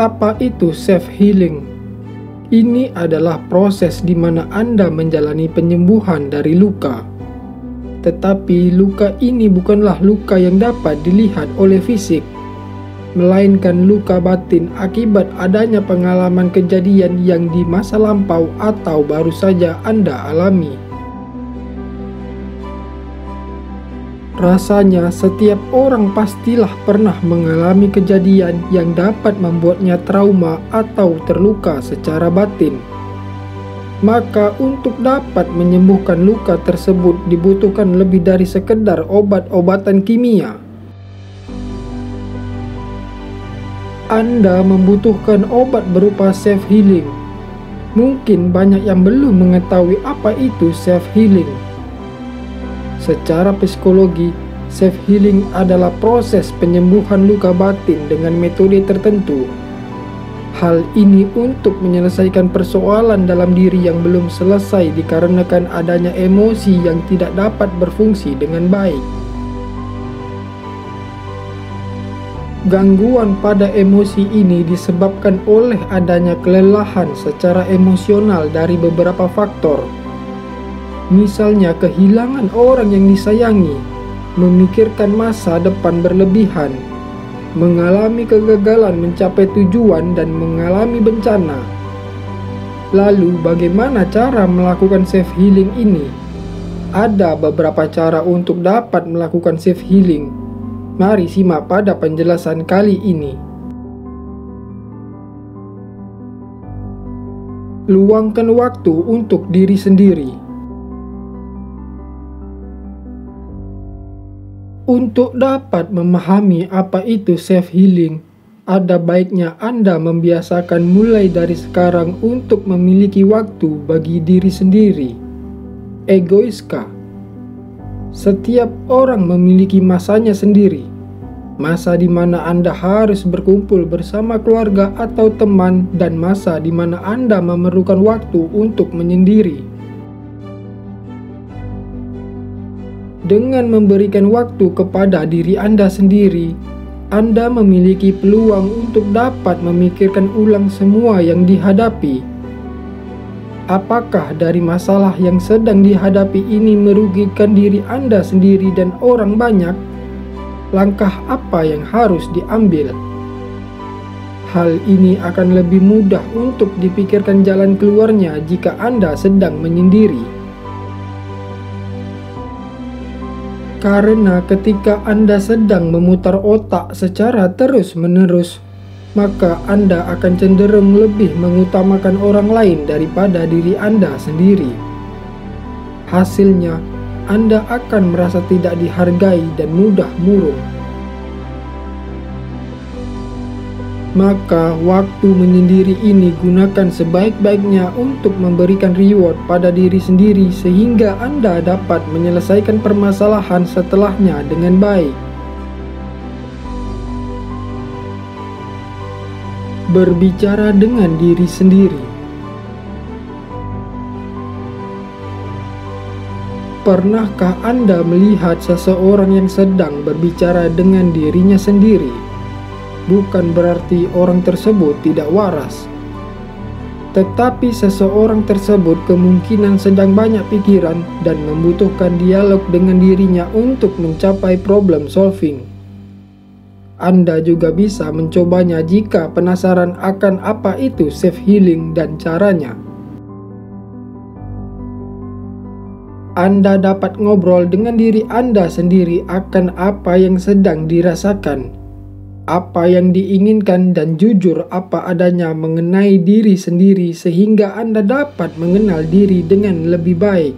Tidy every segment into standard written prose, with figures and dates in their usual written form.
Apa itu self-healing? Ini adalah proses di mana Anda menjalani penyembuhan dari luka. Tetapi luka ini bukanlah luka yang dapat dilihat oleh fisik, melainkan luka batin akibat adanya pengalaman kejadian yang di masa lampau atau baru saja Anda alami. Rasanya setiap orang pastilah pernah mengalami kejadian yang dapat membuatnya trauma atau terluka secara batin. Maka untuk dapat menyembuhkan luka tersebut dibutuhkan lebih dari sekedar obat-obatan kimia. Anda membutuhkan obat berupa self-healing. Mungkin banyak yang belum mengetahui apa itu self-healing. Secara psikologi, self-healing adalah proses penyembuhan luka batin dengan metode tertentu. Hal ini untuk menyelesaikan persoalan dalam diri yang belum selesai dikarenakan adanya emosi yang tidak dapat berfungsi dengan baik. Gangguan pada emosi ini disebabkan oleh adanya kelelahan secara emosional dari beberapa faktor. Misalnya kehilangan orang yang disayangi, memikirkan masa depan berlebihan, mengalami kegagalan mencapai tujuan dan mengalami bencana. Lalu bagaimana cara melakukan self-healing ini? Ada beberapa cara untuk dapat melakukan self-healing. Mari simak pada penjelasan kali ini. Luangkan waktu untuk diri sendiri. Untuk dapat memahami apa itu self-healing, ada baiknya Anda membiasakan mulai dari sekarang untuk memiliki waktu bagi diri sendiri. Egoiskah? Setiap orang memiliki masanya sendiri. Masa di mana Anda harus berkumpul bersama keluarga atau teman, dan masa di mana Anda memerlukan waktu untuk menyendiri. Dengan memberikan waktu kepada diri Anda sendiri, Anda memiliki peluang untuk dapat memikirkan ulang semua yang dihadapi. Apakah dari masalah yang sedang dihadapi ini merugikan diri Anda sendiri dan orang banyak? Langkah apa yang harus diambil? Hal ini akan lebih mudah untuk dipikirkan jalan keluarnya jika Anda sedang menyendiri. Karena ketika Anda sedang memutar otak secara terus-menerus, maka Anda akan cenderung lebih mengutamakan orang lain daripada diri Anda sendiri. Hasilnya, Anda akan merasa tidak dihargai dan mudah murung. Maka waktu menyendiri ini gunakan sebaik-baiknya untuk memberikan reward pada diri sendiri sehingga Anda dapat menyelesaikan permasalahan setelahnya dengan baik. Berbicara dengan diri sendiri. Pernahkah Anda melihat seseorang yang sedang berbicara dengan dirinya sendiri? Bukan berarti orang tersebut tidak waras, tetapi seseorang tersebut kemungkinan sedang banyak pikiran dan membutuhkan dialog dengan dirinya untuk mencapai problem solving. Anda juga bisa mencobanya jika penasaran akan apa itu self-healing dan caranya. Anda dapat ngobrol dengan diri Anda sendiri akan apa yang sedang dirasakan, apa yang diinginkan, dan jujur apa adanya mengenai diri sendiri sehingga Anda dapat mengenal diri dengan lebih baik.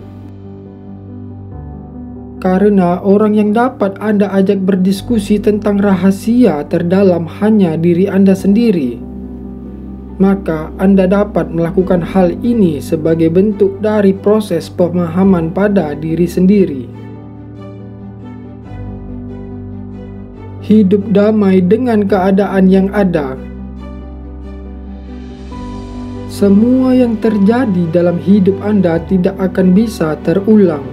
Karena orang yang dapat Anda ajak berdiskusi tentang rahasia terdalam hanya diri Anda sendiri. maka Anda dapat melakukan hal ini sebagai bentuk dari proses pemahaman pada diri sendiri. Hidup damai dengan keadaan yang ada. Semua yang terjadi dalam hidup Anda tidak akan bisa terulang.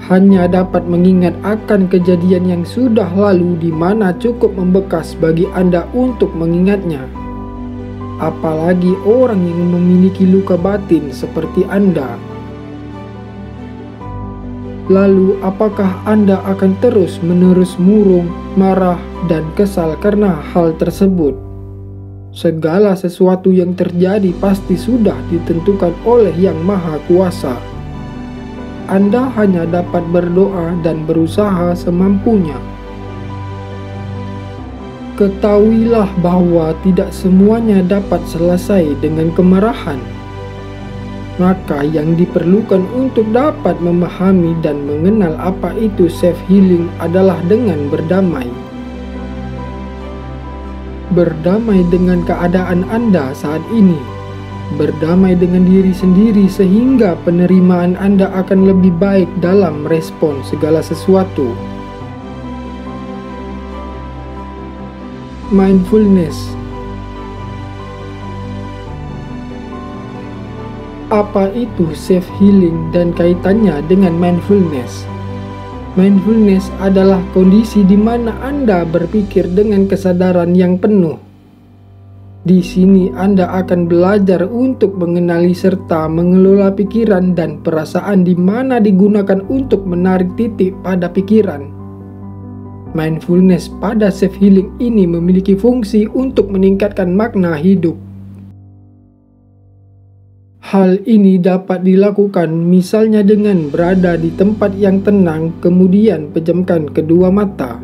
Hanya dapat mengingat akan kejadian yang sudah lalu di mana cukup membekas bagi Anda untuk mengingatnya. Apalagi orang yang memiliki luka batin seperti Anda. Lalu apakah Anda akan terus-menerus murung, marah, dan kesal karena hal tersebut? Segala sesuatu yang terjadi pasti sudah ditentukan oleh Yang Maha Kuasa. Anda hanya dapat berdoa dan berusaha semampunya. Ketahuilah bahwa tidak semuanya dapat selesai dengan kemarahan. Maka yang diperlukan untuk dapat memahami dan mengenal apa itu self-healing adalah dengan berdamai. Berdamai dengan keadaan Anda saat ini. Berdamai dengan diri sendiri sehingga penerimaan Anda akan lebih baik dalam merespon segala sesuatu. Mindfulness. Apa itu self-healing dan kaitannya dengan mindfulness? Mindfulness adalah kondisi di mana Anda berpikir dengan kesadaran yang penuh. Di sini Anda akan belajar untuk mengenali serta mengelola pikiran dan perasaan di mana digunakan untuk menarik titik pada pikiran. Mindfulness pada self-healing ini memiliki fungsi untuk meningkatkan makna hidup. Hal ini dapat dilakukan misalnya dengan berada di tempat yang tenang, kemudian pejamkan kedua mata.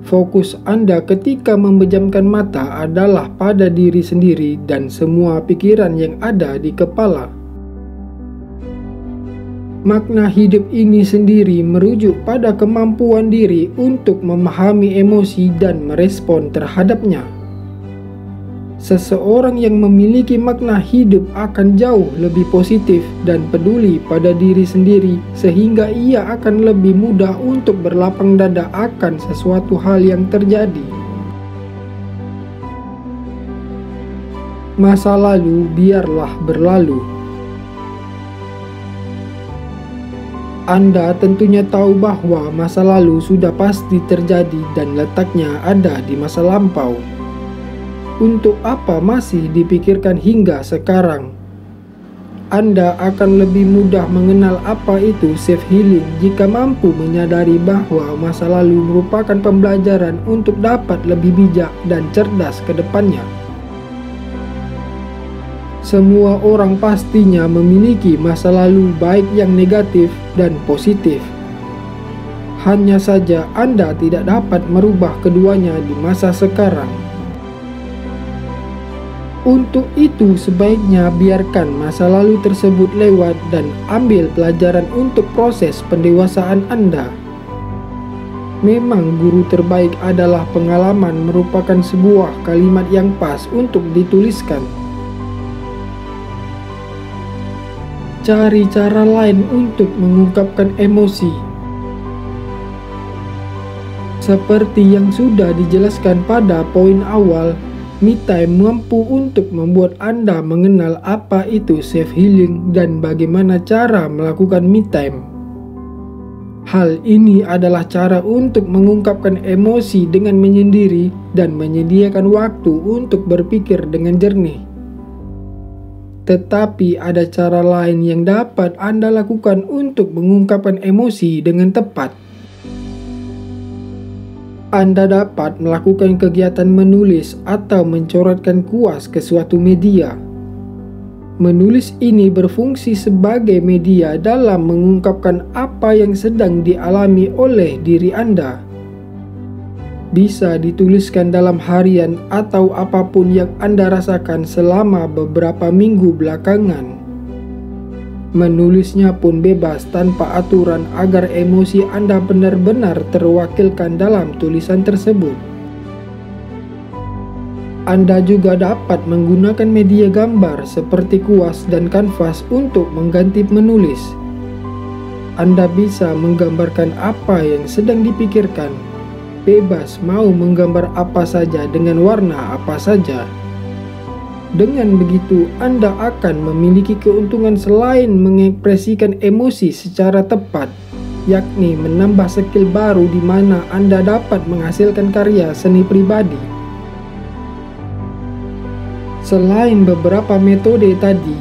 Fokus Anda ketika memejamkan mata adalah pada diri sendiri dan semua pikiran yang ada di kepala. Makna hidup ini sendiri merujuk pada kemampuan diri untuk memahami emosi dan merespon terhadapnya. Seseorang yang memiliki makna hidup akan jauh lebih positif dan peduli pada diri sendiri sehingga ia akan lebih mudah untuk berlapang dada akan sesuatu hal yang terjadi. Masa lalu biarlah berlalu. Anda tentunya tahu bahwa masa lalu sudah pasti terjadi dan letaknya ada di masa lampau. Untuk apa masih dipikirkan hingga sekarang? Anda akan lebih mudah mengenal apa itu self-healing jika mampu menyadari bahwa masa lalu merupakan pembelajaran untuk dapat lebih bijak dan cerdas ke depannya. Semua orang pastinya memiliki masa lalu baik yang negatif dan positif. Hanya saja Anda tidak dapat merubah keduanya di masa sekarang. Untuk itu sebaiknya biarkan masa lalu tersebut lewat dan ambil pelajaran untuk proses pendewasaan Anda. Memang guru terbaik adalah pengalaman merupakan sebuah kalimat yang pas untuk dituliskan. Cari cara lain untuk mengungkapkan emosi. Seperti yang sudah dijelaskan pada poin awal, me time mampu untuk membuat Anda mengenal apa itu self-healing dan bagaimana cara melakukan me time. Hal ini adalah cara untuk mengungkapkan emosi dengan menyendiri dan menyediakan waktu untuk berpikir dengan jernih. Tetapi ada cara lain yang dapat Anda lakukan untuk mengungkapkan emosi dengan tepat. Anda dapat melakukan kegiatan menulis atau mencoretkan kuas ke suatu media. Menulis ini berfungsi sebagai media dalam mengungkapkan apa yang sedang dialami oleh diri Anda. Bisa dituliskan dalam harian atau apapun yang Anda rasakan selama beberapa minggu belakangan. Menulisnya pun bebas tanpa aturan agar emosi Anda benar-benar terwakilkan dalam tulisan tersebut. Anda juga dapat menggunakan media gambar seperti kuas dan kanvas untuk mengganti menulis. Anda bisa menggambarkan apa yang sedang dipikirkan, bebas mau menggambar apa saja dengan warna apa saja. Dengan begitu, Anda akan memiliki keuntungan selain mengekspresikan emosi secara tepat, yakni menambah skill baru di mana Anda dapat menghasilkan karya seni pribadi. Selain beberapa metode tadi,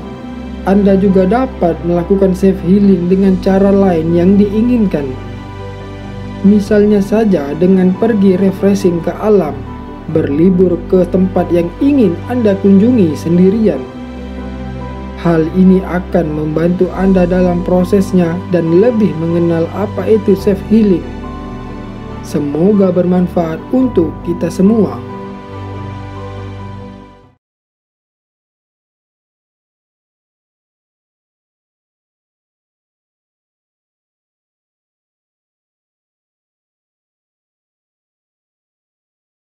Anda juga dapat melakukan self healing dengan cara lain yang diinginkan. Misalnya saja dengan pergi refreshing ke alam, berlibur ke tempat yang ingin Anda kunjungi sendirian. Hal ini akan membantu Anda dalam prosesnya dan lebih mengenal apa itu self healing. Semoga bermanfaat untuk kita semua.